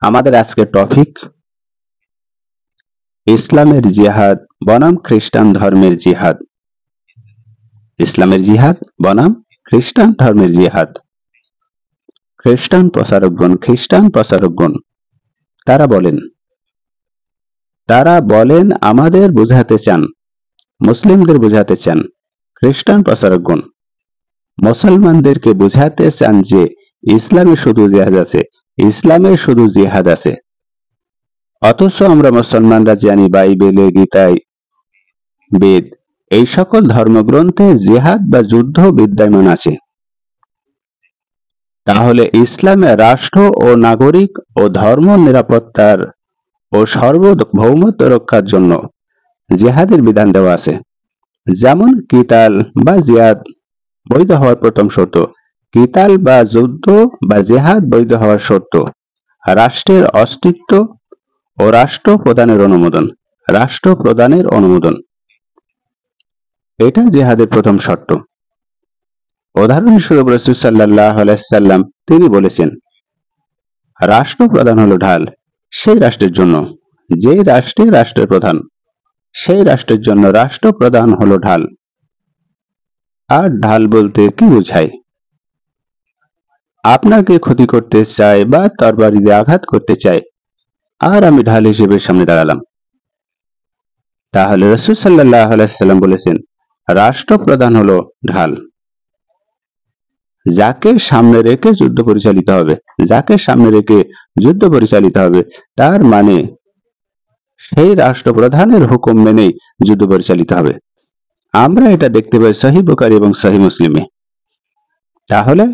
আমাদের আজকের টপিক ইসলামের জিহাদ বনাম খ্রিস্টান ধর্মের জিহাদ। ইসলামের জিহাদ বনাম খ্রিস্টান ধর্মের জিহাদ। খ্রিস্টান প্রচারকগণ তারা বলেন আমাদের বোঝাতে চান, মুসলিমদের বোঝাতে চান, খ্রিস্টান প্রচারকগণ মুসলমানদেরকে বোঝাতে চান যে ইসলামে শুধু জিহাদ আছে। অথচ আমরা মুসলমানরা জানি বাইবেলে, গীতায়, বেদ এই সকল ধর্মগ্রন্থে জিহাদ বা যুদ্ধ বিদ্যমান আছে। তাহলে ইসলামে রাষ্ট্র ও নাগরিক ও ধর্ম নিরাপত্তার ও সার্বভৌমত্ব রক্ষার জন্য জিহাদের বিধান দেওয়া আছে। যেমন কিতাল বা জিহাদ বৈধ হওয়ার প্রথম শর্ত, কিতাল বা যুদ্ধ বা জিহাদ বৈধ হওয়ার শর্ত রাষ্ট্রের অস্তিত্ব ও রাষ্ট্র প্রদানের অনুমোদন। এটা জিহাদের প্রথম শর্ত। উদাহরণস্বরূপ রাসূল সাল্লাল্লাহু আলাইহি সাল্লাম তিনি বলেছেন, রাষ্ট্র প্রধান হলো ঢাল সেই রাষ্ট্রের জন্য, যে রাষ্ট্রে রাষ্ট্রের প্রধান সেই রাষ্ট্রের জন্য রাষ্ট্র প্রধান হলো ঢাল। আর ঢাল বলতে কি বোঝায়? আপনাকে ক্ষতি করতে চায় বা তরবারি দিয়ে আঘাত করতে চায়, আর আমি ঢাল হিসেবে সামনে দাঁড়ালাম। তাহলে রাসূল সাল্লাল্লাহু আলাইহি সাল্লাম বলেছেন রাষ্ট্র প্রধান হলো ঢাল, যাকে সামনে রেখে যুদ্ধ পরিচালিত হবে, তার মানে সেই রাষ্ট্রপ্রধানের হুকুম মেনেই যুদ্ধ পরিচালিত হবে। আমরা এটা দেখতে পাই সহিহ বুখারী এবং সহিহ মুসলিমে। তাহলে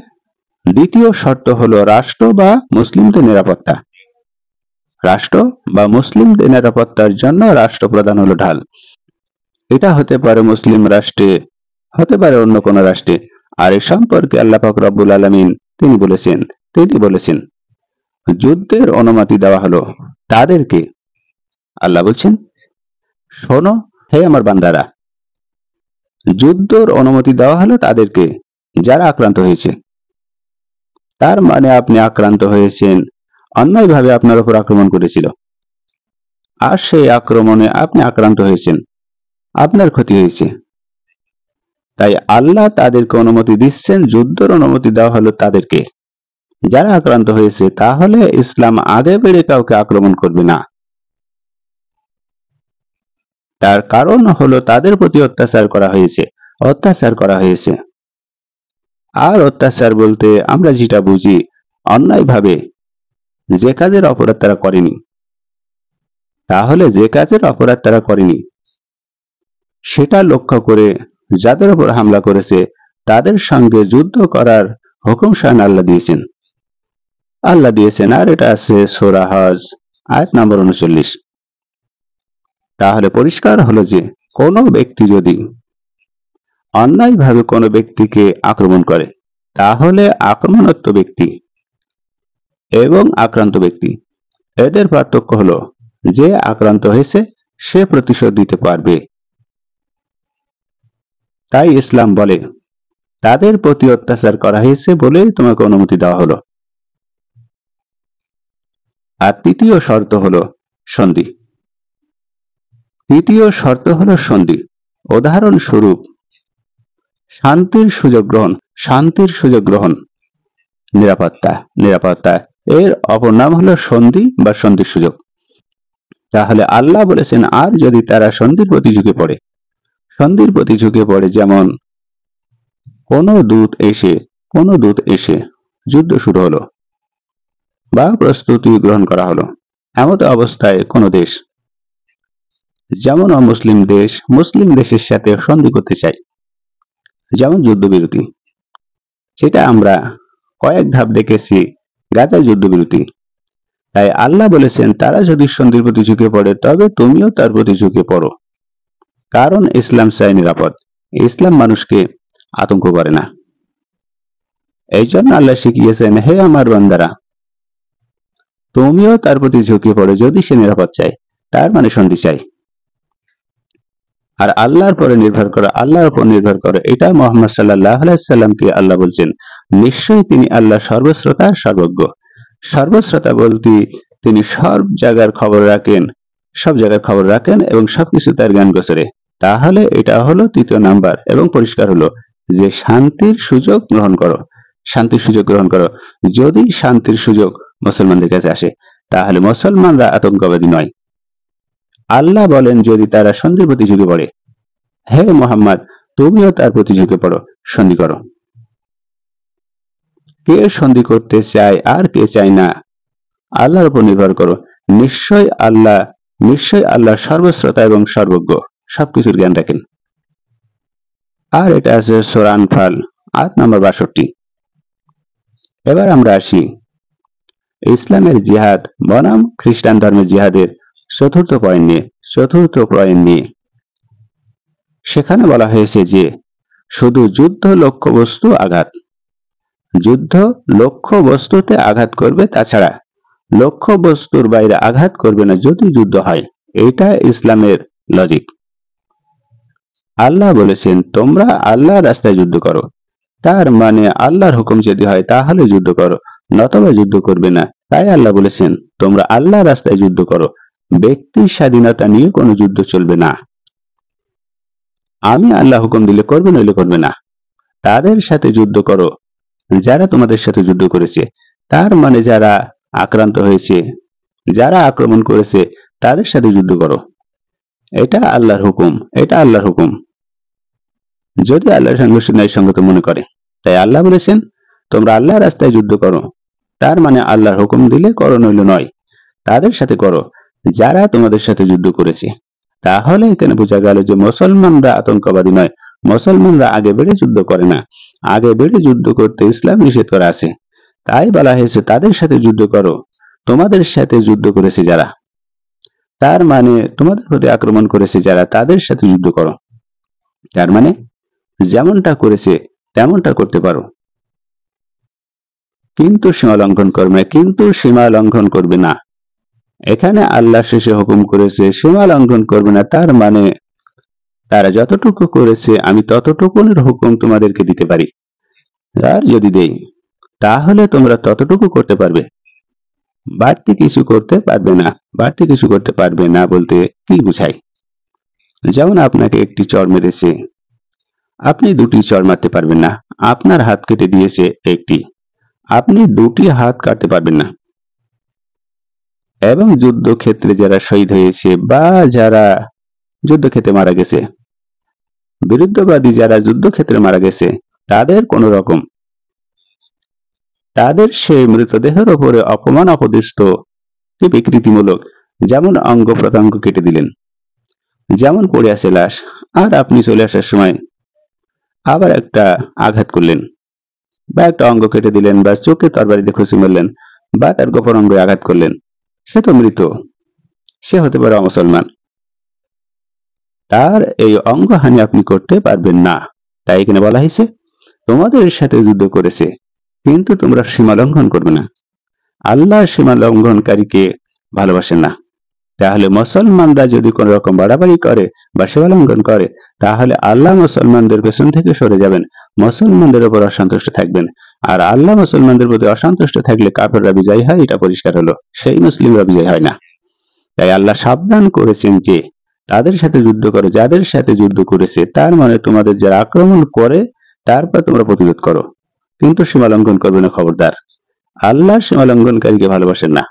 দ্বিতীয় শর্ত হলো রাষ্ট্র বা মুসলিমদের নিরাপত্তার জন্য রাষ্ট্রপ্রধান হলো ঢাল। এটা হতে পারে মুসলিম রাষ্ট্রে, হতে পারে অন্য কোনো রাষ্ট্রে। আর এ সম্পর্কে আল্লাহ পাক রব্বুল আলামিন তিনি বলেছেন যুদ্ধের অনুমতি দেওয়া হলো তাদেরকে। আল্লাহ বলছেন, শোনো হে আমার বান্দারা, যুদ্ধের অনুমতি দেওয়া হলো তাদেরকে যারা আক্রান্ত হয়েছে। তার মানে আপনি আক্রান্ত হয়েছেন, অন্যায়ভাবে আপনার উপর আক্রমণ করেছিল, আর সেই আক্রমণে আপনি আক্রান্ত হয়েছেন, আপনার ক্ষতি হয়েছে। তাই আল্লাহ তাদেরকে অনুমতি দিচ্ছেন, যুদ্ধের অনুমতি দেওয়া হলো তাদেরকে যারা আক্রান্ত হয়েছে। তাহলে ইসলাম আগে বেড়ে কাউকে আক্রমণ করবে না। তার কারণ হলো তাদের প্রতি অত্যাচার করা হয়েছে। আর অত্যাচার বলতে আমরা যেটা বুঝি, অন্যায়ভাবে যে কাজের অপরাধ তারা করেনি। তাহলে যে কাজের অপরাধ তারা করেনি সেটা লক্ষ্য করে যাদের উপর হামলা করেছে তাদের সঙ্গে যুদ্ধ করার হুকুম স্বয়ং আল্লাহ দিয়েছেন। আর এটা আছে সূরা হজ আয়াত নম্বর 39। তাহলে পরিষ্কার হলো যে কোনো ব্যক্তি যদি অন্যায়ভাবে কোনো ব্যক্তিকে আক্রমণ করে, তাহলে আক্রমণাত্মক ব্যক্তি এবং আক্রান্ত ব্যক্তি এদের পার্থক্য হলো যে আক্রান্ত হয়েছে সে প্রতিশোধ দিতে পারবে। তাই ইসলাম বলে তাদের প্রতি অত্যাচার করা হয়েছে বলেই তোমাকে অনুমতি দেওয়া হলো। আর তৃতীয় শর্ত হলো সন্ধি। উদাহরণস্বরূপ শান্তির সুযোগ গ্রহণ, নিরাপত্তা এর অপর নাম হলো সন্ধি বা সন্ধির সুযোগ। তাহলে আল্লাহ বলেছেন, আর যদি তারা সন্ধির প্রতি ঝুঁকে পড়ে, যেমন কোনো দূত এসে যুদ্ধ শুরু হলো বা প্রস্তুতি গ্রহণ করা হলো, এমত অবস্থায় কোনো দেশ, যেমন অমুসলিম দেশ, মুসলিম দেশের সাথে সন্ধি করতে চায়, যেমন যুদ্ধবিরতি, সেটা আমরা কয়েক ধাপ দেখেছি গাজার যুদ্ধবিরতি। তাই আল্লাহ বলেছেন তারা যদি সন্ধির প্রতি ঝুঁকে পড়ে তবে তুমিও তার প্রতি ঝুঁকে পড়ো। কারণ ইসলাম চাই নিরাপদ, ইসলাম মানুষকে আতঙ্ক করে না। এই জন্য আল্লাহ শিখিয়েছেন, হে আমার বান্দারা, তুমিও তার প্রতি ঝুঁকে পড়ো যদি সে নিরাপদ চায়, তার মানে সন্ধি চাই। আর আল্লাহর উপর নির্ভর করো। এটা মুহাম্মদ সাল্লাল্লাহু আলাইহি সাল্লামকে আল্লাহ বলছেন, নিশ্চয়ই তিনি আল্লাহ সর্বশ্রোতা সর্বজ্ঞ। সর্বশ্রোতা বলতে তিনি সব জায়গার খবর রাখেন এবং সবকিছু তার জ্ঞান গোচরে, তাহলে এটা হলো তৃতীয় নাম্বার এবং পরিষ্কার হলো যে শান্তির সুযোগ গ্রহণ করো। যদি শান্তির সুযোগ মুসলমানদের কাছে আসে তাহলে মুসলমানরা আতঙ্কবাদী নয়। আল্লাহ বলেন যদি তারা সন্ধির প্রতি ঝুঁকে পড়ে, হে মোহাম্মদ তুমিও তার প্রতি ঝুঁকে পড়ো, সন্ধি করো। কে সন্ধি করতে চায় আর কে চায় না আল্লাহর উপর নির্ভর করো। নিশ্চয় আল্লাহ সর্বশ্রোতা এবং সর্বজ্ঞ, সবকিছুর জ্ঞান রাখেন। আর এটা আছে সূরা আনফাল আয়াত নম্বর 62। এবার আমরা আসি ইসলামের জিহাদ বনাম খ্রিস্টান ধর্মের জিহাদের চতুর্থ পয়েন্ট নিয়ে। সেখানে বলা হয়েছে যে শুধু যুদ্ধ লক্ষ্য বস্তুতে আঘাত করবে, তাছাড়া লক্ষ্য বস্তুর বাইরে আঘাত করবে না যদি যুদ্ধ হয়। এটা ইসলামের লজিক। আল্লাহ বলেছেন তোমরা আল্লাহর রাস্তায় যুদ্ধ করো, তার মানে আল্লাহর হুকুম যদি হয় তাহলে যুদ্ধ করো, নতুবা যুদ্ধ করবে না। তাই আল্লাহ বলেছেন তোমরা আল্লাহর রাস্তায় যুদ্ধ করো, ব্যক্তি স্বাধীনতা নিয়ে কোনো যুদ্ধ চলবে না। আমি আল্লাহ হুকুম দিলে করবে, নইলে করবে না। তাদের সাথে যুদ্ধ করো যারা তোমাদের সাথে যুদ্ধ করেছে, তার মানে যারা আক্রান্ত হয়েছে, যারা আক্রমণ করেছে তাদের সাথে যুদ্ধ করো। এটা আল্লাহর হুকুম, যদি আল্লাহর সঙ্গে ন্যায়সঙ্গত মনে করে। তাই আল্লাহ বলেছেন তোমরা আল্লাহর রাস্তায় যুদ্ধ করো, তার মানে আল্লাহর হুকুম দিলে করো, নইলে নয়। তাদের সাথে করো যারা তোমাদের সাথে যুদ্ধ করেছে। তাহলে এখানে বোঝা গেল যে মুসলমানরা আতঙ্কবাদী নয়, মুসলমানরা আগে বেড়ে যুদ্ধ করে না, আগে বেড়ে যুদ্ধ করতে ইসলাম নিষেধ করা আছে। তাই বলা হয়েছে তাদের সাথে যুদ্ধ করো, তোমাদের সাথে যুদ্ধ করেছে যারা, তার মানে তোমাদের প্রতি আক্রমণ করেছে যারা, তাদের সাথে যুদ্ধ করো। তার মানে যেমনটা করেছে তেমনটা করতে পারো, কিন্তু সীমা লঙ্ঘন করবে না। এখানে আল্লাহ শেষে হুকুম করেছে সীমা লঙ্ঘন করবে না, তার মানে তারা যতটুকু করেছে আমি ততটুকুনের হুকুম তোমাদেরকে দিতে পারি, আর যদি দেই তাহলে তোমরা ততটুকু করতে পারবে, বাড়তি কিছু করতে পারবে না বলতে কি বুঝায়? যেমন আপনাকে একটি চড় মেরেছে, আপনি দুটি চড় মারতে পারবেন না। আপনার হাত কেটে দিয়েছে একটি, আপনি দুটি হাত কাটতে পারবেন না। এবং যুদ্ধক্ষেত্রে যারা শহীদ হয়েছে বা যারা যুদ্ধক্ষেত্রে মারা গেছে, বিরুদ্ধবাদী যারা যুদ্ধক্ষেত্রে মারা গেছে, তাদের সেই মৃতদেহের উপরে অপমান অপদস্থ বিকৃতিমূলক, যেমন অঙ্গ প্রত্যঙ্গ কেটে দিলেন, যেমন পড়ে আছে লাশ, আর আপনি চলে আসার সময় আবার একটা আঘাত করলেন, বা একটা অঙ্গ কেটে দিলেন, বা চোখে তরবারিতে খুশি মারলেন, বা তার গোপন অঙ্গে আঘাত করলেন, সে তো মৃত, সে হতে পারে অমুসলমান, তার এই অঙ্গহানি আপনি করতে পারবেন না। তাই এখানে বলা হয়েছে তোমাদের সাথে যুদ্ধ করেছে, কিন্তু তোমরা সীমা লঙ্ঘন করবে না। আল্লাহ সীমা লঙ্ঘনকারীকে ভালোবাসেন না। তাহলে মুসলমানরা যদি কোন রকম বাড়াবাড়ি করে বা সীমা লঙ্ঘন করে, তাহলে আল্লাহ মুসলমানদের পেছন থেকে সরে যাবেন, মুসলমানদের উপর অসন্তুষ্ট থাকবেন। আর আল্লাহ মুসলমানদের প্রতি অসন্তুষ্ট থাকলে কাফেররা বিজয়ী হয়, এটা পরিষ্কার হলো, সেই মুসলিমরা বিজয়ী হয় না। তাই আল্লাহ সাবধান করেছেন যে তাদের সাথে যুদ্ধ করো যাদের সাথে যুদ্ধ করেছে, তার মানে তোমাদের যারা আক্রমণ করে তারপর তোমরা প্রতিরোধ করো, কিন্তু সীমা লঙ্ঘন করবে না, খবরদার। আল্লাহ সীমা লঙ্ঘনকারীকে ভালোবাসেন না।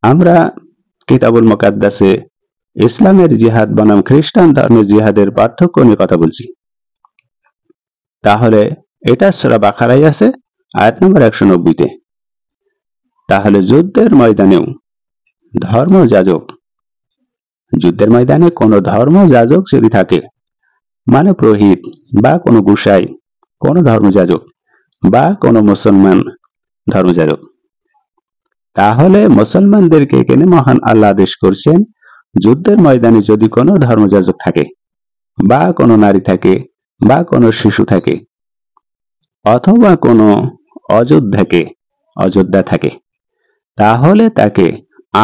আমরা কিতাবুল মুকাদ্দাসে ইসলামের জিহাদ বনাম খ্রিস্টান ধর্মের জিহাদের পার্থক্য নিয়ে কথা বলছি। তাহলে এটা সূরা বাকারায় আছে আয়াত নম্বর 190-তে। তাহলে যুদ্ধের ময়দানে কোনো ধর্মযাজক যদি থাকে, মানে পুরোহিত বা কোনো গোসাই, কোনো ধর্মযাজক বা কোনো মুসলমান ধর্মযাজক, তাহলে মুসলমানদেরকে এখানে মহান আল্লাহ আদেশ করছেন যুদ্ধের ময়দানে যদি কোনো ধর্মযাজক থাকে, বা কোনো নারী থাকে, বা কোনো শিশু থাকে, অথবা কোনো অযোদ্ধা থাকে, তাহলে তাকে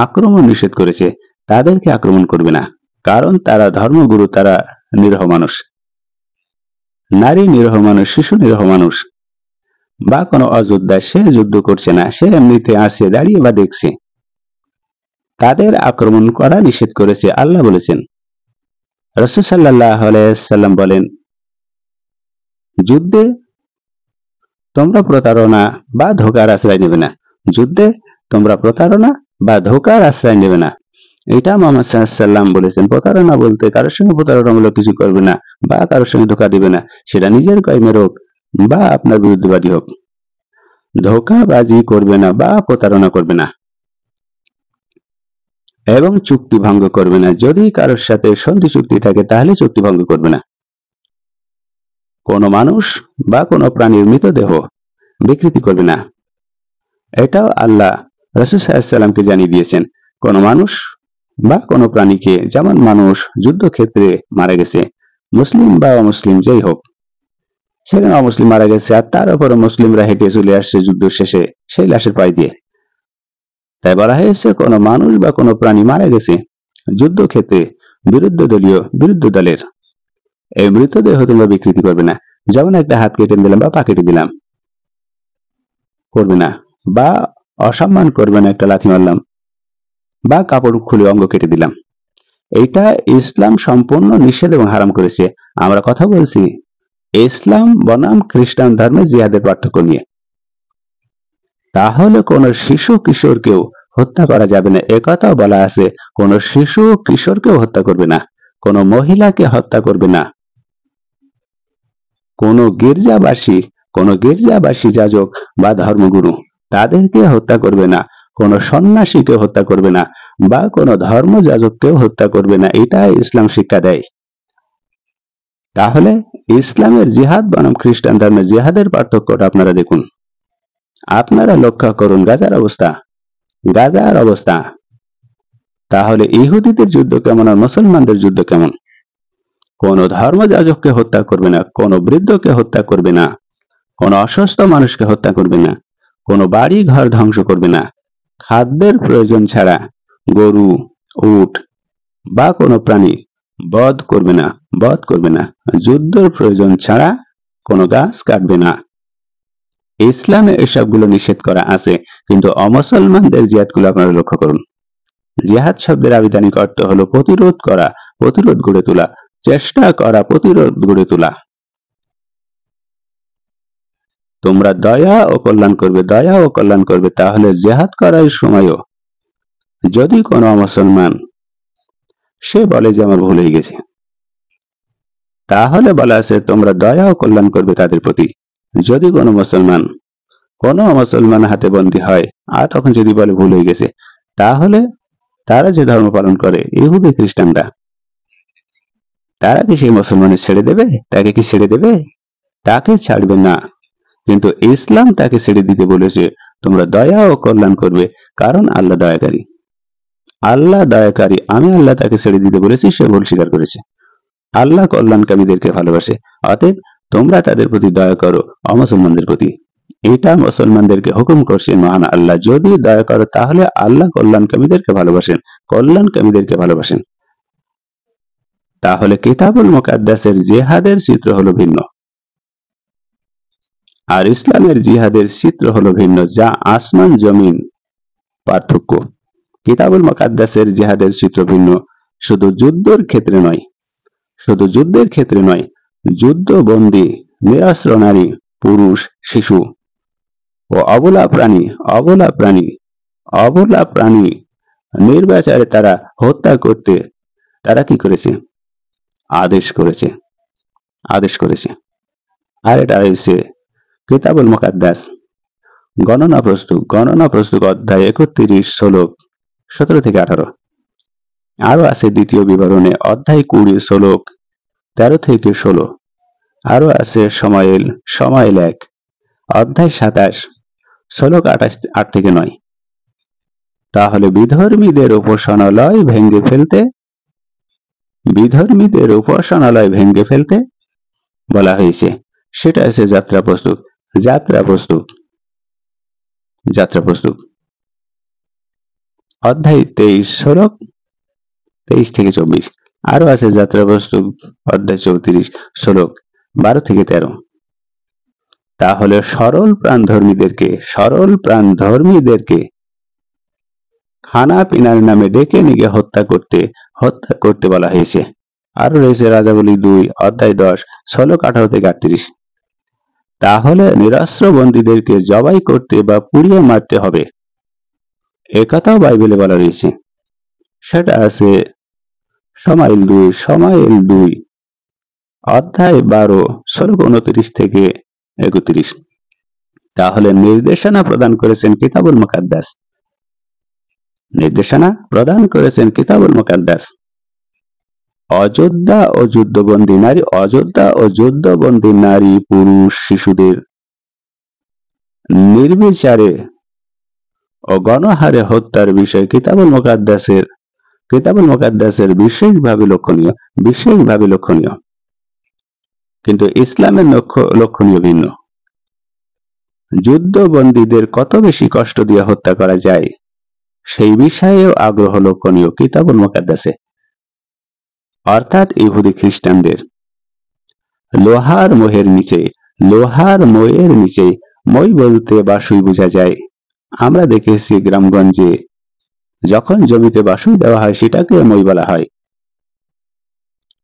আক্রমণ নিষেধ করেছে, তাদেরকে আক্রমণ করবে না, কারণ তারা ধর্মগুরু, তারা নিরীহ মানুষ, নারী নিরীহ মানুষ, শিশু নিরীহ মানুষ, বা কোনো অযোদ্ধা, সে যুদ্ধ করছে না, সে এমনিতে আছে দাঁড়িয়ে বা দেখছে, তাদের আক্রমণ করা নিষেধ করেছে আল্লাহ বলেছেন। রাসূল সাল্লাল্লাহু আলাইহি ওয়াসাল্লাম বলেন, যুদ্ধে তোমরা প্রতারণা বা ধোঁকার আশ্রয় নেবে না। যুদ্ধে তোমরা প্রতারণা বা ধোঁকার আশ্রয় নেবে না। এটা মুহাম্মদ সাল্লাল্লাহু আলাইহি ওয়াসাল্লাম বলেছেন। প্রতারণা বলতে কারোর সঙ্গে প্রতারণামূলক কিছু করবে না বা কারোর সঙ্গে ধোঁকা দিবে না, সেটা নিজের কর্মের হোক বা আপনার বিরুদ্ধবাদী হোক। ধোঁকাবাজি করবে না বা প্রতারণা করবে না এবং চুক্তি ভঙ্গ করবে না। যদি কারোর সাথে সন্ধি চুক্তি থাকে তাহলে চুক্তি ভঙ্গ করবে না। কোনো মানুষ বা কোনো প্রাণীর মৃতদেহ বিকৃতি করবে না। এটাও আল্লাহ রাসূল সাল্লাল্লাহু আলাইহি ওয়াসাল্লামকে জানিয়ে দিয়েছেন। কোনো মানুষ বা কোনো প্রাণীকে, যেমন মানুষ যুদ্ধক্ষেত্রে মারা গেছে, মুসলিম বা অমুসলিম যেই হোক, সেখানে অমুসলিম মারা গেছে আর তার উপরে মুসলিমরা হেঁটে চলে আসছে যুদ্ধ শেষে সেই লাশের পায়ে দিয়ে, তাই বলা হয়েছে কোনো মানুষ বা কোনো প্রাণী মারা গেছে যুদ্ধক্ষেত্রে বিরুদ্ধ দলের, এই মৃতদেহ তোমরা বিকৃতি করবে না। যেমন একটা হাত কেটে দিলাম বা পা কেটে দিলাম, করবে না। বা অসম্মান করবে না, একটা লাথি মারলাম বা কাপড় খুলে অঙ্গ কেটে দিলাম। এইটা ইসলাম সম্পূর্ণ নিষেধ এবং হারাম করেছে। আমরা কথা বলছি ইসলাম বনাম খ্রিস্টান ধর্মে জিহাদের পার্থক্য নিয়ে। তাহলে কোন শিশু কিশোরকেও হত্যা করা যাবে না, একথাও বলা আছে। কোন শিশু কিশোরকেও হত্যা করবে না, কোন মহিলাকে হত্যা করবে না, কোন গির্জাবাসী যাজক বা ধর্মগুরু তাদেরকে হত্যা করবে না, কোন সন্ন্যাসীকে হত্যা করবে না বা কোন ধর্মযাজককেও হত্যা করবে না। এটা ইসলাম শিক্ষা দেয়। তাহলে ইসলামের জিহাদ বনাম খ্রিস্টান ধর্মের জিহাদের পার্থক্যটা আপনারা দেখুন। আপনারা লক্ষ্য করুন গাজার অবস্থা। তাহলে ইহুদিদের যুদ্ধ কেমন আর মুসলমানদের যুদ্ধ কেমন? কোন ধর্মযাজককে হত্যা করবে না, কোন বৃদ্ধকে হত্যা করবে না, কোন অসুস্থ মানুষকে হত্যা করবে না, কোন বাড়ি ঘর ধ্বংস করবে না, খাদ্যের প্রয়োজন ছাড়া গরু, উট বা কোনো প্রাণী বধ করবে না, যুদ্ধের প্রয়োজন ছাড়া কোনো গাছ কাটবে না। ইসলামে এসবগুলো নিষেধ করা আছে, কিন্তু অমুসলমানদের জিহাদগুলো আপনারা লক্ষ্য করুন। জিহাদ শব্দের আবিধানিক অর্থ হলো প্রতিরোধ করা, প্রতিরোধ গড়ে তোলা, চেষ্টা করা, প্রতিরোধ গড়ে তোলা। তোমরা দয়া ও কল্যাণ করবে। তাহলে জিহাদ করার সময়ও যদি কোনো মুসলমান সে বলে যে আমার ভুল হয়ে গেছে, তাহলে বলা আছে তোমরা দয়া ও কল্যাণ করবে তাদের প্রতি। যদি কোনো মুসলমান হাতে বন্দী হয় আর তখন যদি বলে ভুল হয়ে গেছে, তাহলে তারা যে ধর্ম পালন করে ইহুদি খ্রিস্টানরা, তারা কি সেই মুসলমানের ছেড়ে দেবে? তাকে কি ছেড়ে দেবে? তাকে ছাড়বে না। কিন্তু ইসলাম তাকে ছেড়ে দিতে বলেছে, তোমরা দয়া ও কল্যাণ করবে, কারণ আল্লাহ দয়াকারী। আমি আল্লাহ তাকে ছেড়ে দিতে বলেছি, সে ভুল স্বীকার করেছে। আল্লাহ কল্যাণকামীদেরকে ভালোবাসে, অতএব তোমরা তাদের প্রতি দয়া করো অমুসলমানদের প্রতি। এটা মুসলমানদেরকে হুকুম করছেন মহান আল্লাহ। যদি দয়া করো তাহলে আল্লাহ কল্যাণকামীদেরকে ভালোবাসেন। তাহলে কিতাবুল মুকাদ্দাসের জিহাদের চিত্র হলো ভিন্ন আর ইসলামের জিহাদের চিত্র হলো ভিন্ন, যা আসমান জমিন পার্থক্য। কিতাবুল মুকাদ্দাসের জিহাদের চিত্র ভিন্ন, শুধু যুদ্ধের ক্ষেত্রে নয়, যুদ্ধবন্দী, নিরস্ত্র নারী, পুরুষ, শিশু ও অবলা প্রাণী নির্বিচারে তারা হত্যা করতে তারা কি করেছে? আদেশ করেছে। আর এটা রয়েছে কিতাবুল মুকাদ্দাস গণনা পুস্তক অধ্যায় 31 শ্লোক 17 থেকে 18। আরো আছে দ্বিতীয় বিবরণে অধ্যায় 20 শ্লোক 13 থেকে 16। আরো আছে সময়েল 1 অধ্যায় 27 শ্লোক 8 থেকে 9। তাহলে বিধর্মীদের উপাসনালয় ভেঙে ফেলতে বলা হয়েছে। সেটা আছে যাত্রা প্রস্তুত অধ্যায় 23 শ্লোক 23 থেকে 24। আরো আছে যাত্রা প্রস্তুত অধ্যায় 34 শ্লোক 12 থেকে 13। তাহলে সরল প্রাণধর্মীদেরকে খানা পিনার নামে ডেকে নিয়ে হত্যা করতে বলা হয়েছে। আরো রয়েছে রাজাবলী 2 অধ্যায় 10 শ্লোক 18 থেকে 38। তাহলে নিরস্ত্র বন্দীদেরকে জবাই করতে বা পুড়িয়ে মারতে হবে, একথাও বাইবেলে বলা রয়েছে। সেটা আছে শমাইল 2 অধ্যায় 12 শ্লোক 29 থেকে 31। তাহলে নির্দেশনা প্রদান করেছেন কিতাবুল মুকাদ্দাস। অযোধ্যা ও যুদ্ধবন্দী নারী পুরুষ শিশুদের নির্বিচারে ও গণহারে হত্যার বিষয় কিতাবুল মুকাদ্দাসের বিশেষভাবে লক্ষণীয়। কিন্তু ইসলামের লক্ষণীয় ভিন্ন। যুদ্ধবন্দীদের কত বেশি কষ্ট দিয়ে হত্যা করা যায় সেই বিষয়েও আগ্রহ লক্ষণীয় কিতাবুল মুকাদ্দাসে, অর্থাৎ ইহুদি খ্রিস্টানদের। লোহার মোয়ের নিচে মই বলতে বাসুই বোঝা যায়। আমরা দেখেছি গ্রামগঞ্জে যখন জমিতে বাসুই দেওয়া হয় সেটাকে মই বলা হয়।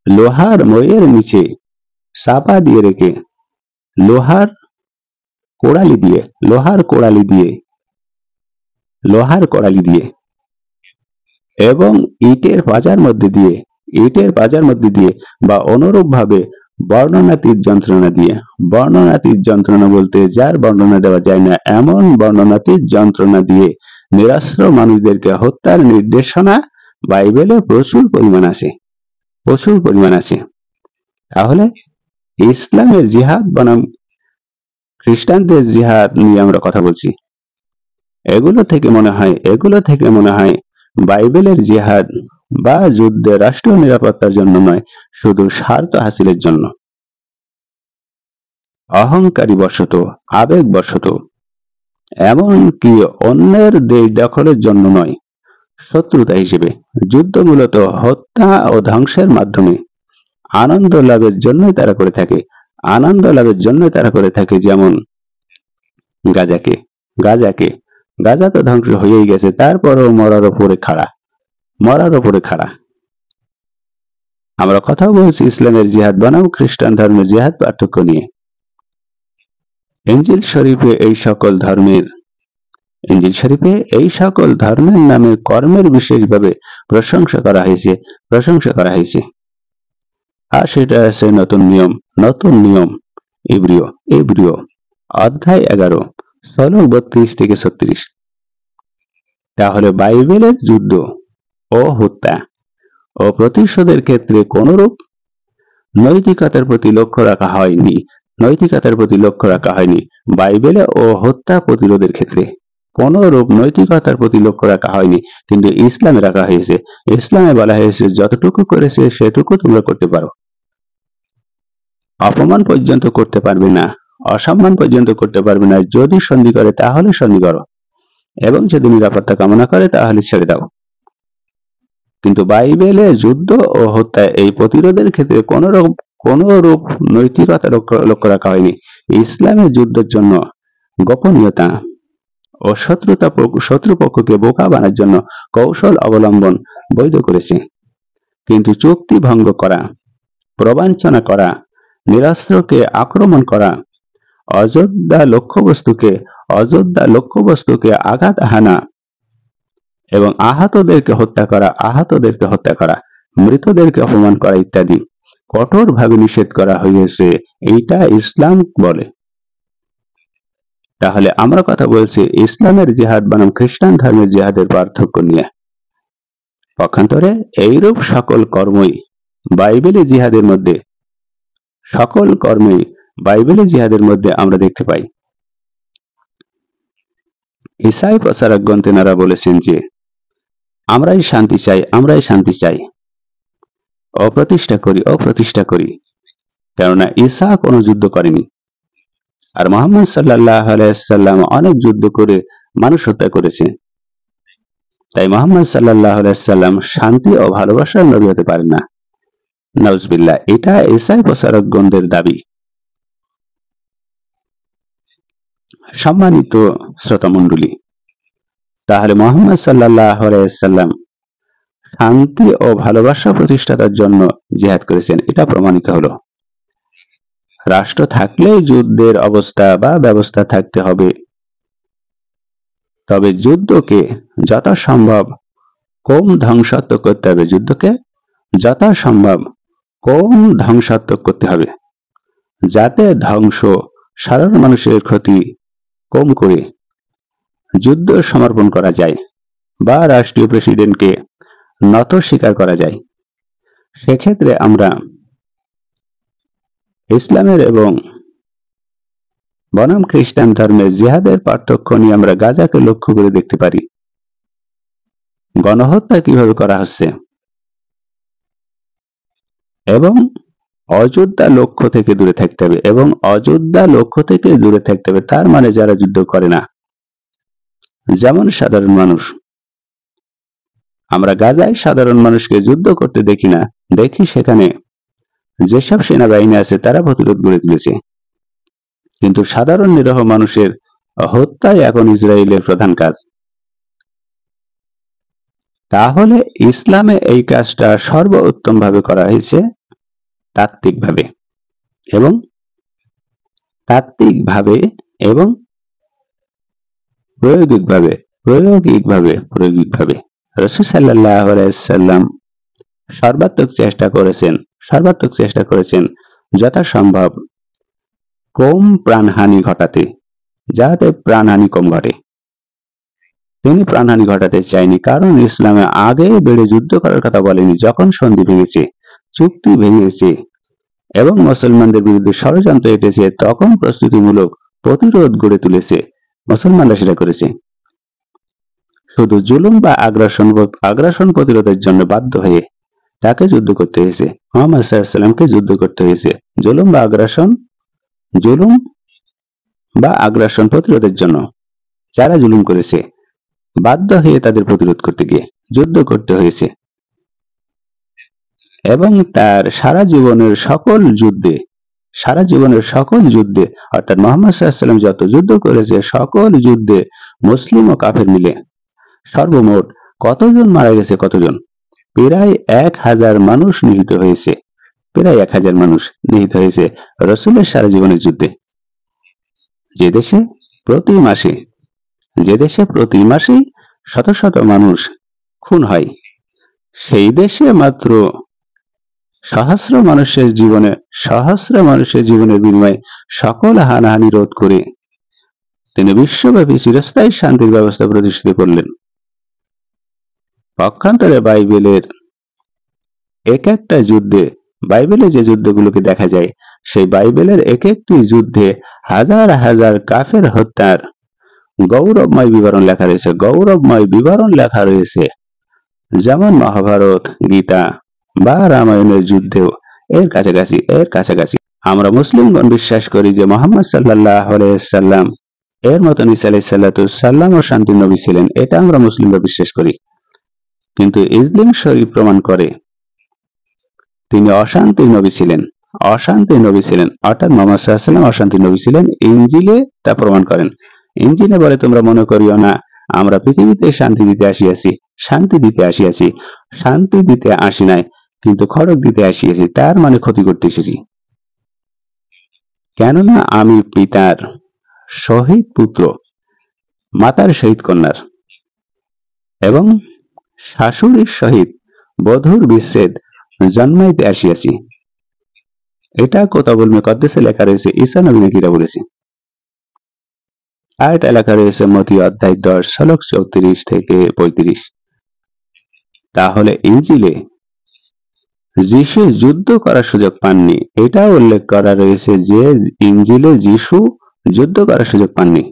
লোহার মোয়ের নিচে চাপা দিয়ে রেখে লোহার কোড়ালি দিয়ে এবং ইটের পাজার মধ্যে দিয়ে বা অনুরূপ ভাবে বর্ণনাতীত যন্ত্রণা বলতে যার বর্ণনা দেওয়া যায় না এমন বর্ণনাতীত যন্ত্রণা দিয়ে নিরস্ত্র মানুষদেরকে হত্যার নির্দেশনা বাইবেলে প্রচুর পরিমাণ আছে। তাহলে ইসলামের জিহাদ বনাম খ্রিস্টানদের জিহাদ নিয়ে আমরা কথা বলছি। এগুলো থেকে মনে হয় বাইবেলের জিহাদ বা যুদ্ধে রাষ্ট্রীয় নিরাপত্তার জন্য নয়, শুধু স্বার্থ হাসিলের জন্য, অহংকারী বশত, আবেগ বশত, এমনকি অন্যের দেশ দখলের জন্য নয়, শত্রুতা হিসেবে। যুদ্ধ মূলত হত্যা ও ধ্বংসের মাধ্যমে আনন্দ লাভের জন্যই তারা করে থাকে। যেমন গাজা তো ধ্বংস হয়েই গেছে, তারপরও মরার ওপরে খাড়া। আমরা কথা বলছি ইসলামের জিহাদ বনাম খ্রিস্টান ধর্মের জিহাদ পার্থক্য নিয়ে। ইনজিল শরীফে এই সকল ধর্মের নামে কর্মের বিশেষভাবে প্রশংসা করা হয়েছে। আর সেটা আছে নতুন নিয়ম ইব্রিয় অধ্যায় 11 শ্লোক 32 থেকে 36। তাহলে বাইবেলের যুদ্ধ ও হত্যা ও প্রতিশোধের ক্ষেত্রে কোনরূপ নৈতিকতার প্রতি লক্ষ্য রাখা হয়নি। বাইবেলে ও হত্যা প্রতিরোধের ক্ষেত্রে কোনরূপ নৈতিকতার প্রতি লক্ষ্য রাখা হয়নি, কিন্তু ইসলামে রাখা হয়েছে। ইসলামে বলা হয়েছে যতটুকু করেছে সেটুকু তোমরা করতে পারো, অপমান পর্যন্ত করতে পারবে না, অসম্মান পর্যন্ত করতে পারবে না। যদি সন্ধি করে তাহলে সন্ধি করো, এবং যদি নিরাপত্তা কামনা করে তাহলে ছেড়ে দাও। কিন্তু বাইবেলে যুদ্ধ ও হত্যা এই প্রতিরোধের ক্ষেত্রে কোনরূপ নৈতিকতা লক্ষ্য রাখা হয়নি। ইসলামের যুদ্ধের জন্য গোপনীয়তা ও শত্রুপক্ষকে বোকা বানার জন্য কৌশল অবলম্বন বৈধ করেছে, কিন্তু চুক্তি ভঙ্গ করা, প্রবঞ্চনা করা, নিরস্ত্রকে আক্রমণ করা, অযোধ্যা লক্ষ্যবস্তুকে আঘাত হানা এবং আহতদেরকে হত্যা করা, মৃতদেরকে অপমান করা ইত্যাদি কঠোরভাবে নিষেধ করা হয়েছে। এইটা ইসলাম বলে। তাহলে আমরা কথা বলছি ইসলামের জিহাদ বনাম খ্রিস্টান ধর্মের জিহাদের পার্থক্য নিয়ে। পক্ষান্তরে এইরূপ সকল কর্মই বাইবেলের জিহাদের মধ্যে আমরা দেখতে পাই। ঈসাই প্রচারকগণ তেনারা বলেছেন যে আমরাই শান্তি চাই, অপ্রতিষ্ঠা করি, কেননা ঈসা কোনো যুদ্ধ করেনি, আর মুহাম্মদ সাল্লাল্লাহু আলাইহি সাল্লাম অনেক যুদ্ধ করে মানুষ হত্যা করেছে। তাই মুহাম্মদ সাল্লাল্লাহু আলাইহি সাল্লাম শান্তি ও ভালোবাসার নবী হতে পারেন না। নাউজুবিল্লাহ। এটা ঈসাই প্রচারকগণদের দাবি। সম্মানিত শ্রোতামণ্ডলী, তাহলে মুহাম্মদ সাল্লাল্লাহু আলাইহি ওয়াসাল্লাম শান্তি ও ভালোবাসা প্রতিষ্ঠার জন্য জিহাদ করেছেন, এটা প্রমাণিত হলো। রাষ্ট্র থাকলেই যুদ্ধের অবস্থা বা ব্যবস্থা থাকতে হবে, তবে যুদ্ধকে যথাসম্ভব কম ধ্বংসাত্মক করতে হবে। যুদ্ধকে যথাসম্ভব কম ধ্বংসাত্মক করতে হবে, যাতে ধ্বংস সাধারণ মানুষের ক্ষতি কম করে যুদ্ধ সমর্পণ করা যায় বা রাষ্ট্রীয় প্রেসিডেন্টকে নত স্বীকার করা যায়। সেক্ষেত্রে আমরা ইসলামের এবং বনাম খ্রিস্টান ধর্মের জিহাদের পার্থক্য নিয়ে আমরা গাজাকে লক্ষ্য করে দেখতে পারি। গণহত্যা কিভাবে করা হচ্ছে এবং অযোধ্যা লক্ষ্য থেকে দূরে থাকতে হবে, এবং অযোধ্যা লক্ষ্য থেকে দূরে থাকতে হবে তার মানে যারা যুদ্ধ করে না, যেমন সাধারণ মানুষ। আমরা গাজায় সাধারণ মানুষকে যুদ্ধ করতে দেখি না, দেখি সেখানে যেসব সেনাবাহিনী আছে তারা প্রতিরোধ গড়ে তুলেছে, কিন্তু সাধারণ নিরীহ মানুষের হত্যাই এখন ইসরায়েলের প্রধান কাজ। তাহলে ইসলামে এই কাজটা সর্বোত্তম ভাবে করা হয়েছে তাত্ত্বিকভাবে এবং প্রায়োগিকভাবে রাসূল সাল্লাল্লাহু আলাইহি ওয়াসাল্লাম সর্বাত্মক চেষ্টা করেছেন যথাসম্ভব কম প্রাণহানি ঘটাতে, যাতে প্রাণহানি কম ঘটে। তিনি প্রাণহানি ঘটাতে চাইনি, কারণ ইসলামে আগে বেড়ে যুদ্ধ করার কথা বলেনি। যখন সন্ধি ভেঙেছে, চুক্তি ভেঙেছে এবং মুসলমানদের বিরুদ্ধে ষড়যন্ত্র এঁটেছে, তখন প্রস্তুতিমূলক প্রতিরোধ গড়ে তুলেছে, মুসলমানরা সেটা করেছে। শুধু জুলুম বা আগ্রাসন প্রতিরোধের জন্য বাধ্য হয়ে তাকে যুদ্ধ করতে হয়েছে, মুহাম্মদ সাল্লাল্লাহু আলাইহি ওয়াসাল্লামকে যুদ্ধ করতে হয়েছে। জুলুম বা আগ্রাসন প্রতিরোধের জন্য যারা জুলুম করেছে, বাধ্য হয়ে তাদের প্রতিরোধ করতে গিয়ে যুদ্ধ করতে হয়েছে। এবং তার সারা জীবনের সকল যুদ্ধে অর্থাৎ মুহাম্মদ সাল্লাল্লাহু আলাইহি ওয়াসাল্লাম যত যুদ্ধ করেছে, সকল যুদ্ধে মুসলিম ও কাফের মিলে সর্বমোট কতজন মারা গেছে? প্রায় 1000 মানুষ নিহত হয়েছে রাসূলের সারা জীবনের যুদ্ধে। যে দেশে প্রতি মাসে শত শত মানুষ খুন হয়, সেই দেশে মাত্র সহস্র মানুষের জীবনের বিনিময়ে সকল হানাহানি রোধ করে তিনি বিশ্বব্যাপী চিরস্থায়ী শান্তির ব্যবস্থা প্রতিষ্ঠিত করলেন। পক্ষান্তরে বাইবেলের এক একটা যুদ্ধে, বাইবেলে যে যুদ্ধগুলোকে দেখা যায়, সেই বাইবেলের এক একটি যুদ্ধে হাজার হাজার কাফের হত্যার গৌরবময় বিবরণ লেখা রয়েছে, যেমন মহাভারত, গীতা বা রামায়ণের যুদ্ধেও এর কাছাকাছি। আমরা মুসলিমগণ বিশ্বাস করি যে মুহাম্মদ সাল্লাল্লাহু আলাইহি ওয়াসাল্লাম এর মতন ঈসা আলাইহিস সালাম ও শান্তির নবী ছিলেন, এটা আমরা মুসলিমরা বিশ্বাস করি। কিন্তু ইসলাম শরীফ প্রমাণ করে তিনি অশান্তির নবী ছিলেন, অর্থাৎ মুহাম্মদ সাল্লাল্লাহু আলাইহি ওয়াসাল্লাম অশান্তির নবী ছিলেন। ইনজিলে তা প্রমাণ করেন। ইনজিলে বলে, তোমরা মনে করিও না আমরা পৃথিবীতে শান্তি দিতে আসি নাই, কিন্তু খড়গ দিতে আসিয়াছি, তার মানে ক্ষতি করতে এসেছি। কেননা আমি পিতার শহীদ পুত্র, মাতার শহীদ কন্যার এবং শাশুড়ির সহিত বধূর বিচ্ছেদ জন্মাইতে আসিয়াছি। এটা কিতাবুল মুকাদ্দাসে লেখা রয়েছে, ঈসা নবী নাকি এটা বলেছে। আর এটা লেখা রয়েছে মতি অধ্যায় 10 শ্লোক 34 থেকে 35। তাহলে ইনজিলে যিশু যুদ্ধ করার সুযোগ পাননি, এটা উল্লেখ করা রয়েছে যে ইনজিলে যিশু যুদ্ধ করার সুযোগ পাননি।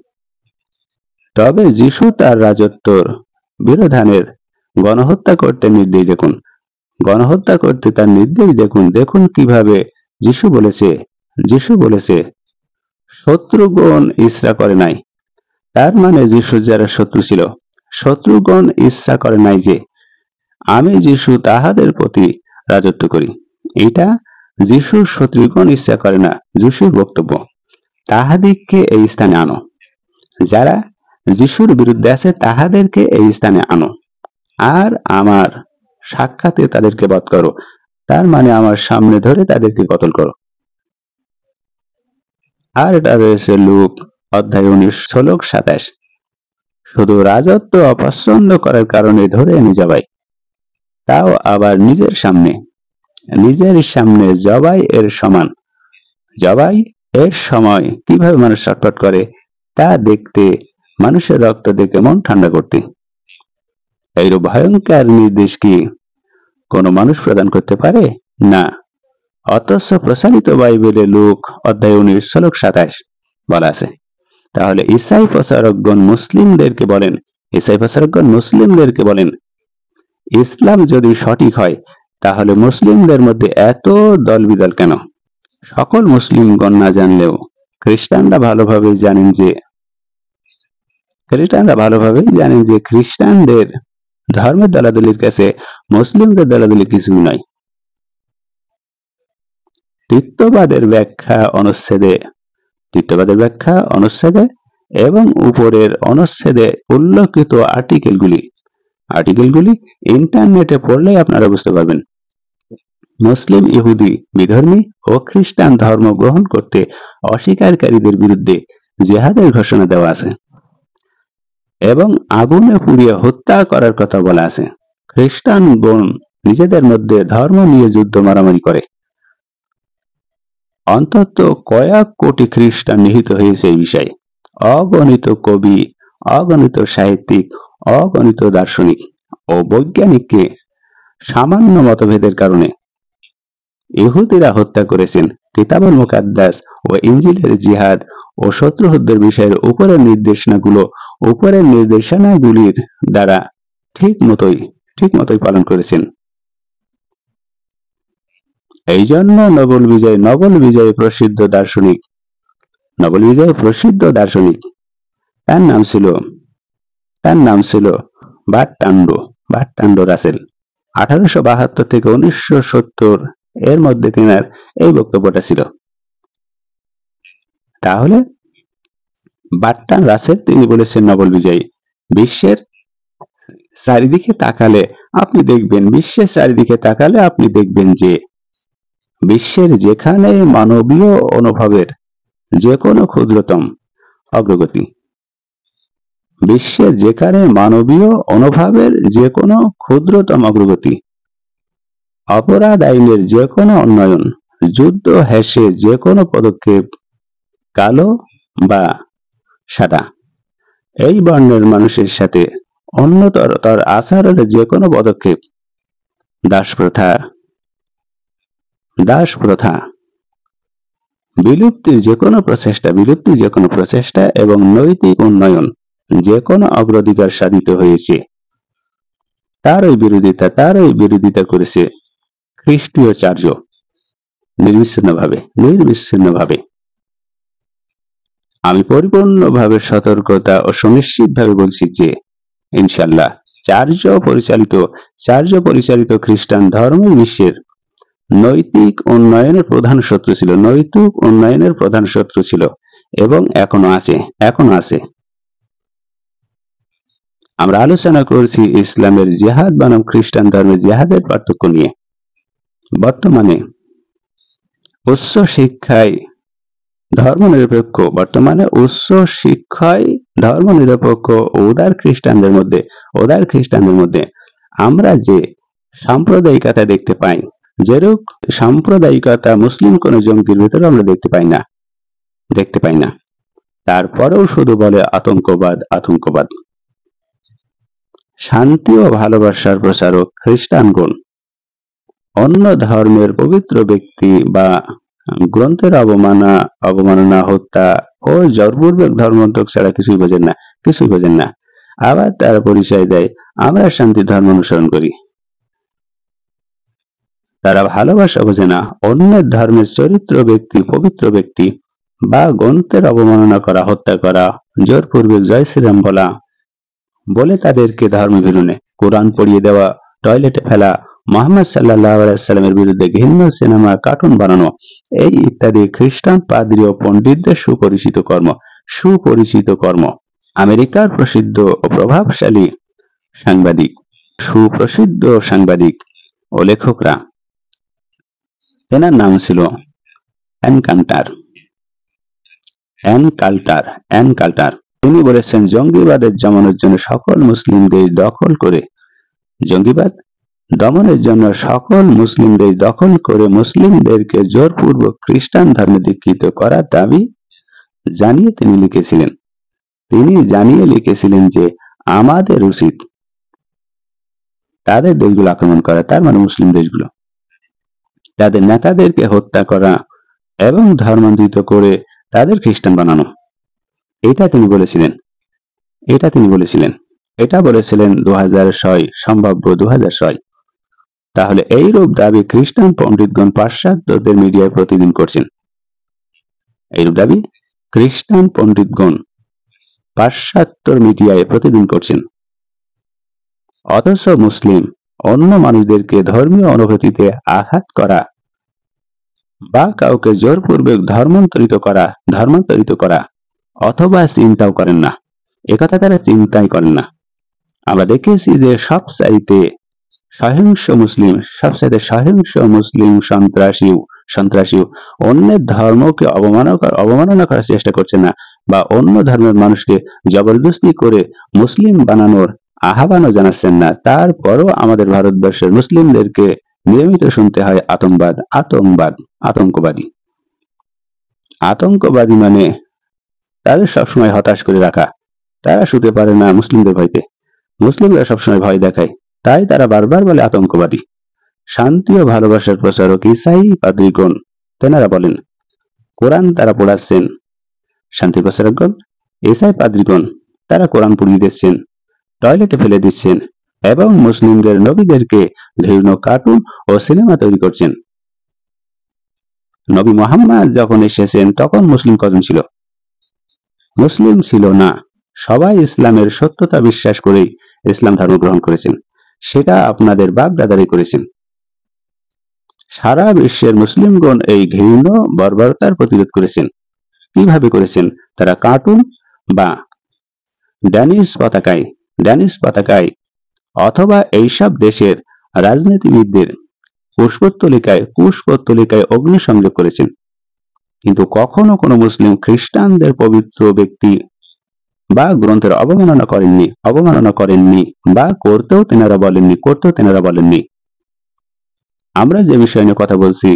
তবে যিশু তার রাজত্বর বিরোধানের গণহত্যা করতে তার নির্দেশ দেখুন কিভাবে যিশু বলেছে শত্রুগণ ইচ্ছা করে নাই, তার মানে যিশু যারা শত্রু ছিল, শত্রুগণ ইচ্ছা করে নাই যে আমি যিশু তাহাদের প্রতি রাজত্ব করি। এটা যিশুর শত্রুগণ ইচ্ছা করে না, যিশুর বক্তব্য তাহাদিগকে এই স্থানে আনো। যারা যিশুর বিরুদ্ধে আছে তাহাদেরকে এই স্থানে আনো, আর আমার সাক্ষাতে তাদেরকে বধ করো, তার মানে আমার সামনে ধরে তাদেরকে কতল করো। আর এটা রয়েছে লূক অধ্যায় 19 শ্লোক 27। শুধু রাজত্ব অপছন্দ করার কারণে ধরে এনে জবাই, তাও আবার নিজের সামনে জবাই এর সমান। জবাই এর সময় কিভাবে মানুষ ছটফট করে তা দেখতে, মানুষের রক্ত দেখে মন ঠান্ডা করতে। এইরূপ ভয়ঙ্কর নির্দেশ কি কোনো মানুষ প্রদান করতে পারে? না। অথচ প্রচারিত বাইবেলে লূক অধ্যায় 19 শ্লোক 27 বলা আছে। তাহলে ঈসাই প্রচারকগণ মুসলিমদেরকে বলেন, ইসলাম যদি সঠিক হয় তাহলে মুসলিমদের মধ্যে এত দলবিদল কেন? সকল মুসলিমগণ না জানলেও খ্রিস্টানরা ভালোভাবেই জানেন যে খ্রিস্টানদের ধর্মের দলাদলির কাছে মুসলিমদের দলাদলি কিছুই নয়। তৃতীয়বাদের ব্যাখ্যা অনুচ্ছেদে এবং উপরের অনুচ্ছেদে উল্লেখিত আর্টিকেলগুলি ইন্টারনেটে পড়লেই আপনারা বুঝতে পারবেন। মুসলিম, ইহুদি, বিধর্মী ও খ্রিস্টান ধর্ম গ্রহণ করতে অস্বীকারীদের বিরুদ্ধে জিহাদের ঘোষণা দেওয়া আছে এবং আগুনে পুড়িয়ে হত্যা করার কথা বলা আছে। খ্রিস্টান বোন নিজেদের মধ্যে ধর্ম নিয়ে যুদ্ধ মারামারি করে। অন্তত কয়েক কোটি খ্রিস্টান নিহত হয়েছে এই বিষয়ে। অগণিত কবি, অগণিত সাহিত্যিক, অগণিত দার্শনিক ও বৈজ্ঞানিককে সামান্য মতভেদের কারণে ইহুদিরা হত্যা করেছেন। কিতাবুল মুকাদ্দাস ও ইনজিলের জিহাদ ও শত্রুযুদ্ধের বিষয়ের উপরের নির্দেশনাগুলির দ্বারা ঠিক মতোই পালন করেছেন। এই জন্য নোবেল বিজয়ী প্রসিদ্ধ দার্শনিক তার নাম ছিল বার্ট্রান্ড রাসেল। 1872 থেকে 1970 এর মধ্যে তিনার এই বক্তব্যটা ছিল। তাহলে বার্ট্রান্ড রাসেল তিনি বলেছেন নোবেল বিজয়ী, বিশ্বের চারিদিকে তাকালে আপনি দেখবেন যে বিশ্বের যেখানে মানবীয় অনুভবের যে কোনো ক্ষুদ্রতম অগ্রগতি, অপরাধ আইনের যে কোনো উন্নয়ন, যুদ্ধ হ্রাসে যে কোনো পদক্ষেপ, কালো বা সাদা, এই বর্ণের মানুষের সাথে অন্যতর আচরণের যে কোনো পদক্ষেপ, দাস প্রথা বিলুপ্তির যে কোনো প্রচেষ্টা এবং নৈতিক উন্নয়ন যে কোনো অগ্রাধিকার সাধিত হয়েছে, তারই বিরোধিতা করেছে খ্রিস্টীয় চার্য নির্বিচ্ছিন্নভাবে। আমি পরিপূর্ণভাবে সতর্কতা ও সুনিশ্চিতভাবে বলছি যে ইনশাআল্লাহ চার্য পরিচালিত খ্রিস্টান ধর্ম বিশ্বের নৈতিক উন্নয়নের প্রধান শত্রু ছিল এবং এখনো আছে। আমরা আলোচনা করছি ইসলামের জিহাদ বনাম খ্রিস্টান ধর্মের জিহাদের পার্থক্য নিয়ে। বর্তমানে উচ্চ শিক্ষায় ধর্মনিরপেক্ষ উদার খ্রিস্টানদের মধ্যে আমরা যে সাম্প্রদায়িকতা দেখতে পাই, যেরূপ সাম্প্রদায়িকতা মুসলিম কোন জঙ্গির ভিতরে আমরা দেখতে পাই না। তারপরেও শুধু বলে আতঙ্কবাদ। শান্তি ও ভালোবাসার প্রচারক খ্রিস্টানগণ অন্য ধর্মের পবিত্র ব্যক্তি বা গ্রন্থের অবমাননা, হত্যা ও জোরপূর্বক ধর্মান্তর ছাড়া কিছুই বোঝেন না। আবার তারা পরিচয় দেয় আমরা শান্তির ধর্ম অনুসরণ করি। তারা ভালোবাসা বোঝে না। অন্যের ধর্মের পবিত্র ব্যক্তি বা গ্রন্থের অবমাননা করা, হত্যা করা, জোরপূর্বক জয় শ্রীরাম বলে তাদেরকে ধর্ম বিরুদ্ধে কোরআন পড়িয়ে দেওয়া, টয়লেটে ফেলা, মুহাম্মদ সাল্লাল্লাহু আলাইহি ওয়াসাল্লামের বিরুদ্ধে ঘৃণ্য সিনেমা, কার্টুন বানানো, এই ইত্যাদি খ্রিস্টান পাদ্রী ও পণ্ডিতদের সুপরিচিত কর্ম। আমেরিকার প্রসিদ্ধ ও প্রভাবশালী সাংবাদিক, সুপ্রসিদ্ধ সাংবাদিক ও লেখকরা। তেনার নাম ছিল অ্যান কাল্টার। অ্যান কাল্টার তিনি বলেছেন, জঙ্গিবাদের দমনের জন্য সকল মুসলিম দেশ দখল করে জঙ্গিবাদ দমনের জন্য সকল মুসলিম দেশ দখল করে মুসলিমদেরকে জোরপূর্বক খ্রিস্টান ধর্মে দীক্ষিত করার দাবি জানিয়ে তিনি জানিয়ে লিখেছিলেন যে আমাদের উচিত তাদের দেশগুলো আক্রমণ করা, তার মানে মুসলিম দেশগুলো, তাদের নেতাদেরকে হত্যা করা এবং ধর্মান্তরিত করে তাদের খ্রিস্টান বানানো। এটা তিনি বলেছিলেন। এটা বলেছিলেন 2006, সম্ভাব্য 2006। তাহলে এইরূপ দাবি খ্রিস্টান পণ্ডিতগণ পাশ্চাত্যদের মিডিয়ায় প্রতিদিন করছেন। এইরূপ দাবি খ্রিস্টান পণ্ডিতগণ পাশ্চাত্যের মিডিয়ায় প্রতিদিন করছেন। অথচ মুসলিম অন্য মানুষদেরকে ধর্মীয় অনুভূতিতে আঘাত করা বা কাউকে জোরপূর্বক ধর্মান্তরিত করা অথবা চিন্তাও করেন না। একথা তারা চিন্তাই করেন না। আমরা দেখেছি যে সবচাইতে সহিংস মুসলিম সন্ত্রাসী অন্যের ধর্মকে অবমাননা করার চেষ্টা করছে না, বা অন্য ধর্মের মানুষকে জবরদস্তি করে মুসলিম বানানোর আহ্বানও জানাচ্ছেন না। তারপরও আমাদের ভারতবর্ষের মুসলিমদেরকে নিয়মিত শুনতে হয় আতঙ্কবাদী মানে তাদের সবসময় হতাশ করে রাখা। তারা শুতে পারে না মুসলিমদের ভয়তে, মুসলিমরা সবসময় ভয় দেখায়, তাই তারা বারবার বলে আতঙ্কবাদী। শান্তি ও ভালোবাসার প্রচারক ইসাই পাদ্রীগণ তেনারা বলেন, কোরআন তারা পড়াচ্ছেন। শান্তি প্রচারকগণ ইসাই পাদ্রীগণ তারা কোরআন পড়িয়ে দিচ্ছেন, টয়লেটে ফেলে দিচ্ছেন এবং মুসলিমদের নবীদেরকে ঘৃণ্য কার্টুন ও সিনেমা তৈরি করছেন। নবী মুহাম্মদ যখন এসেছেন তখন মুসলিম কজন ছিল? মুসলিম ছিল না। সবাই ইসলামের সত্যতা বিশ্বাস করেই ইসলাম ধর্ম গ্রহণ করেছেন। সেটা আপনাদের বাপ দাদারাই করেছেন। সারা বিশ্বের মুসলিমগণ এই ঘৃণ্য বর্বরতার প্রতিরোধ করেছেন। কিভাবে করেছেন? তারা কার্টুন বা ড্যানিশ পতাকায় অথবা এইসব দেশের রাজনীতিবিদদের কুশপুত্তলিকায় অগ্নিসংযোগ করেছেন। কিন্তু কখনো কোনো মুসলিম খ্রিস্টানদের পবিত্র ব্যক্তি বা গ্রন্থের অবমাননা করেননি বা করতেও তেনারা বলেননি। আমরা যে বিষয় নিয়ে কথা বলছি,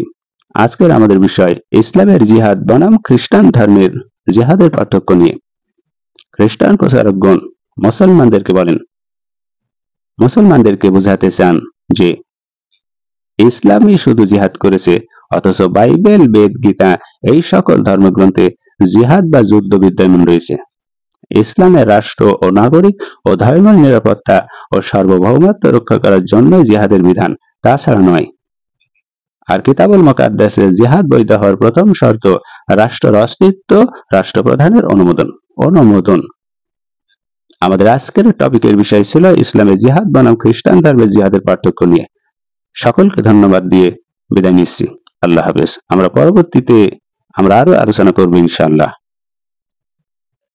আজকের আমাদের বিষয় ইসলামের জিহাদ বনাম খ্রিস্টান ধর্মের জিহাদের পার্থক্য নিয়ে। খ্রিস্টান প্রচারকগণ মুসলমানদেরকে বোঝাতে চান যে ইসলামই শুধু জিহাদ করেছে, অথচ বাইবেল, বেদ, গীতা এই সকল ধর্মগ্রন্থে জিহাদ বা যুদ্ধ বিদ্যমান রয়েছে। ইসলামের রাষ্ট্র ও নাগরিক ও ধর্মের নিরাপত্তা ও সার্বভৌমত্ব রক্ষা করার জন্য জিহাদের বিধান, তাছাড়া নয়। আর কিতাবুল মুকাদ্দাসে জিহাদ বৈধ হওয়ার প্রথম শর্ত রাষ্ট্রের অস্তিত্ব, রাষ্ট্রপ্রধানের অনুমোদন। আমাদের আজকের টপিকের বিষয় ছিল ইসলামের জিহাদ বনাম খ্রিস্টান ধর্মের জিহাদের পার্থক্য নিয়ে। সকলকে ধন্যবাদ দিয়ে বিদায় নিচ্ছি। আল্লাহ হাফেজ। আমরা পরবর্তীতে আরো আলোচনা করবো ইনশাআল্লাহ।